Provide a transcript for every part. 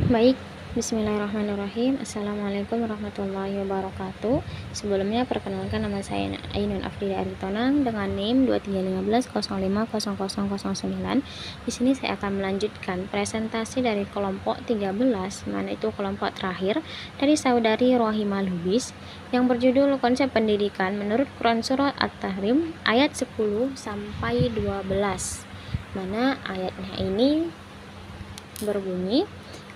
Baik, bismillahirrahmanirrahim. Assalamualaikum warahmatullahi wabarakatuh. Sebelumnya perkenalkan, nama saya Ainun Afrida Aritonang dengan NIM 2315050009. Di sini saya akan melanjutkan presentasi dari kelompok 13, mana itu kelompok terakhir dari saudari Rohimah Lubis yang berjudul Konsep Pendidikan menurut Quran Surah At-Tahrim ayat 10 sampai 12. Mana ayatnya ini berbunyi,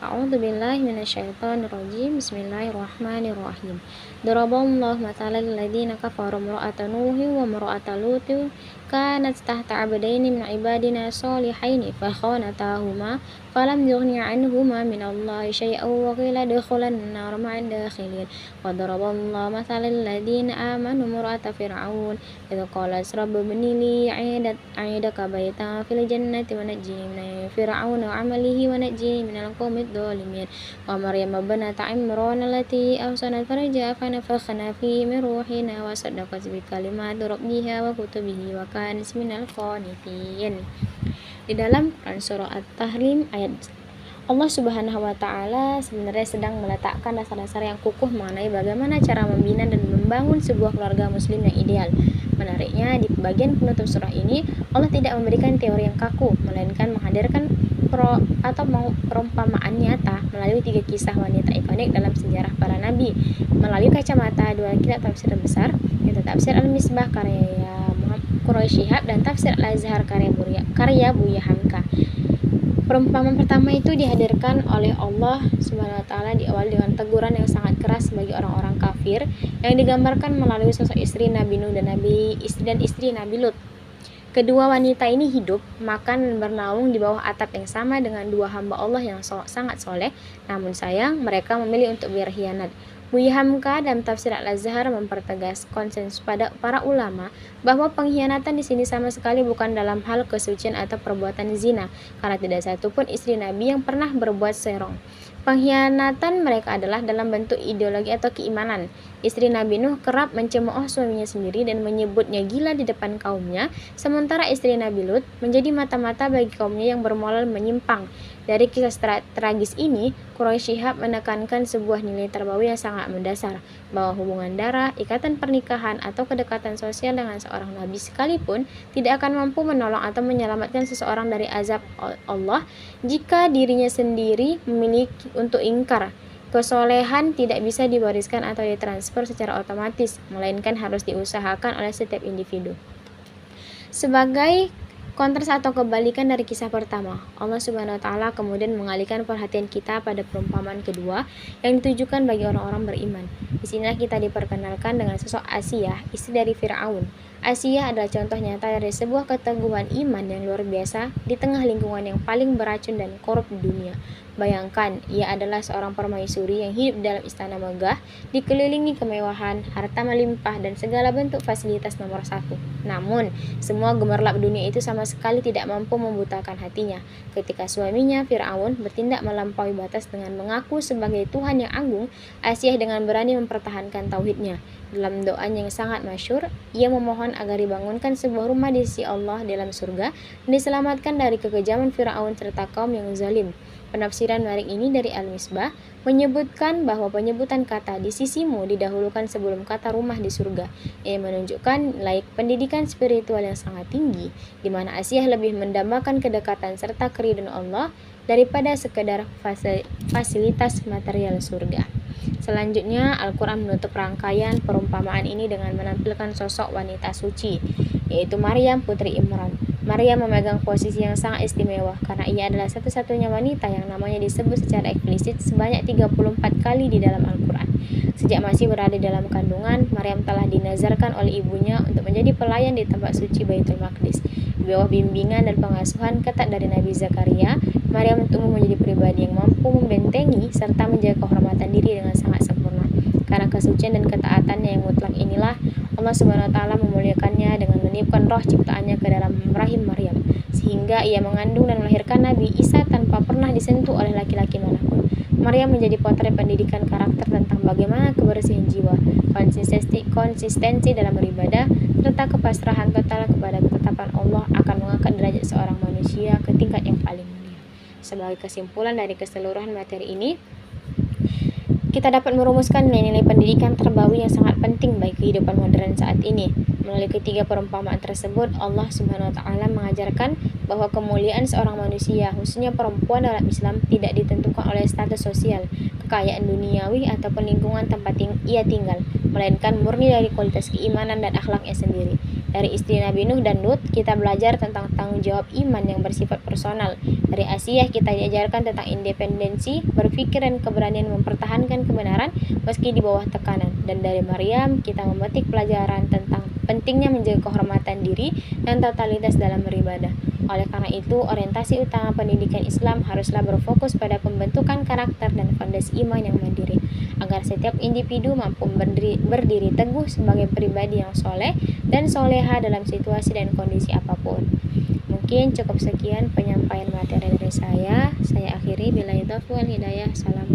A'udzubillahi minasyaitonirrajim. Bismillahirrahmanirrahim. Daraballahu mathalan lil ladzina kafaru imra'ata Nuhin wa imra'ata Lutin kanat tahta 'abdaini min 'ibadina shalihaini fa khanatahuma falam yughniya 'anhuma minallahi syai'an wa qila udkhulan nar ma'ad dakhilin. Wa daraballahu mathalan lil ladzina amanu imra'ata fir'aun idh qalat rabbi ibni li 'indaka baitan fil jannati wa najjini min fir'auna wa 'amalihi wa najjini minal qaumid dhalimin. Wa Maryam ibnata Imran allati ahsanat farjaha fanafakhna fihi min ruhina wa saddaqat bi kalimati rabbiha wa kutubihi wa kanat minal qanitin. Di dalam Quran surah At-Tahrim ayat Allah Subhanahu wa taala sebenarnya sedang meletakkan dasar-dasar yang kukuh mengenai bagaimana cara membina dan membangun sebuah keluarga muslim yang ideal. Menariknya, di bagian penutup surah ini Allah tidak memberikan teori yang kaku, melainkan menghadirkan perumpamaan nyata melalui 3 kisah wanita ikonik dalam sejarah para nabi melalui kacamata 2 kitab tafsir besar, yaitu tafsir Al-Misbah karya Quraisy Shihab dan tafsir Al-Azhar karya Buya Hamka. Perumpamaan pertama itu dihadirkan oleh Allah Subhanahu wa taala di awal dengan teguran yang sangat keras bagi orang-orang kafir yang digambarkan melalui sosok istri Nabi Nuh dan istri Nabi Lut. Kedua wanita ini hidup, makan dan bernaung di bawah atap yang sama dengan 2 hamba Allah yang sangat soleh, namun sayang mereka memilih untuk berkhianat. Buya Hamka dalam tafsir Al-Azhar mempertegas konsensus pada para ulama bahwa pengkhianatan di sini sama sekali bukan dalam hal kesucian atau perbuatan zina, karena tidak satu pun istri Nabi yang pernah berbuat serong. Pengkhianatan mereka adalah dalam bentuk ideologi atau keimanan. Istri Nabi Nuh kerap mencemooh suaminya sendiri dan menyebutnya gila di depan kaumnya, sementara istri Nabi Lut menjadi mata-mata bagi kaumnya yang bermoral menyimpang. Dari kisah tragis ini, Quraisy Shihab menekankan sebuah nilai terbawi yang sangat mendasar, bahwa hubungan darah, ikatan pernikahan, atau kedekatan sosial dengan seorang nabi sekalipun tidak akan mampu menolong atau menyelamatkan seseorang dari azab Allah jika dirinya sendiri memiliki untuk ingkar. Kesolehan tidak bisa diwariskan atau ditransfer secara otomatis, melainkan harus diusahakan oleh setiap individu. Sebagai kontras atau kebalikan dari kisah pertama, Allah Subhanahu wa taala kemudian mengalihkan perhatian kita pada perumpamaan kedua yang ditujukan bagi orang-orang beriman. Di sinilah kita diperkenalkan dengan sosok Asiyah, istri dari Fir'aun. Asiyah adalah contoh nyata dari sebuah keteguhan iman yang luar biasa di tengah lingkungan yang paling beracun dan korup di dunia. Bayangkan, ia adalah seorang permaisuri yang hidup dalam istana megah, dikelilingi kemewahan, harta melimpah, dan segala bentuk fasilitas nomor 1. Namun, semua gemerlap dunia itu sama sekali tidak mampu membutakan hatinya. Ketika suaminya, Fir'aun, bertindak melampaui batas dengan mengaku sebagai Tuhan yang agung, Asiyah dengan berani mempertahankan tauhidnya. Dalam doanya yang sangat masyhur, ia memohon agar dibangunkan sebuah rumah di sisi Allah dalam surga dan diselamatkan dari kekejaman Fir'aun serta kaum yang zalim. Penafsiran menarik ini dari Al-Misbah menyebutkan bahwa penyebutan kata di sisimu didahulukan sebelum kata rumah di surga. Ia menunjukkan nilai pendidikan spiritual yang sangat tinggi, di mana Asiyah lebih mendambakan kedekatan serta keridhaan Allah daripada sekedar fasilitas material surga. Selanjutnya, Al-Quran menutup rangkaian perumpamaan ini dengan menampilkan sosok wanita suci, yaitu Maryam putri Imran. Maryam memegang posisi yang sangat istimewa karena ia adalah satu-satunya wanita yang namanya disebut secara eksplisit sebanyak 34 kali di dalam Al-Quran. Sejak masih berada dalam kandungan, Maryam telah dinazarkan oleh ibunya untuk menjadi pelayan di tempat suci Baitul Maqdis. Di bawah bimbingan dan pengasuhan ketat dari Nabi Zakaria, Maryam tumbuh menjadi pribadi yang mampu membentengi serta menjaga kehormatan diri dengan sangat sempurna. Karena kesucian dan ketaatannya yang mutlak inilah Allah Subhanahu wa taala memuliakannya dengan meniupkan roh ciptaannya ke dalam rahim Maryam, sehingga ia mengandung dan melahirkan Nabi Isa tanpa pernah disentuh oleh laki-laki manapun. Maryam menjadi potret pendidikan karakter tentang bagaimana kebersihan jiwa, konsistensi dalam beribadah, serta kepasrahan total kepada ketetapan Allah akan mengangkat derajat seorang manusia ke tingkat yang paling mulia. Sebagai kesimpulan dari keseluruhan materi ini, kita dapat merumuskan nilai-nilai pendidikan terbawi yang sangat penting bagi kehidupan modern saat ini. Melalui ketiga perumpamaan tersebut, Allah Subhanahu wa taala mengajarkan bahwa kemuliaan seorang manusia, khususnya perempuan dalam Islam, tidak ditentukan oleh status sosial, kekayaan duniawi ataupun lingkungan tempat ia tinggal, melainkan murni dari kualitas keimanan dan akhlaknya sendiri. Dari istri Nabi Nuh dan Lut, kita belajar tentang tanggung jawab iman yang bersifat personal. Dari Asiyah, kita diajarkan tentang independensi, berpikir dan keberanian mempertahankan kebenaran meski di bawah tekanan. Dan dari Maryam, kita memetik pelajaran tentang pentingnya menjaga kehormatan diri dan totalitas dalam beribadah. Oleh karena itu, orientasi utama pendidikan Islam haruslah berfokus pada pembentukan karakter dan fondasi iman yang mandiri, agar setiap individu mampu berdiri teguh sebagai pribadi yang soleh dan soleha dalam situasi dan kondisi apapun. Mungkin cukup sekian penyampaian materi dari saya. Saya akhiri, billahi taufiq wal hidayah. Salam.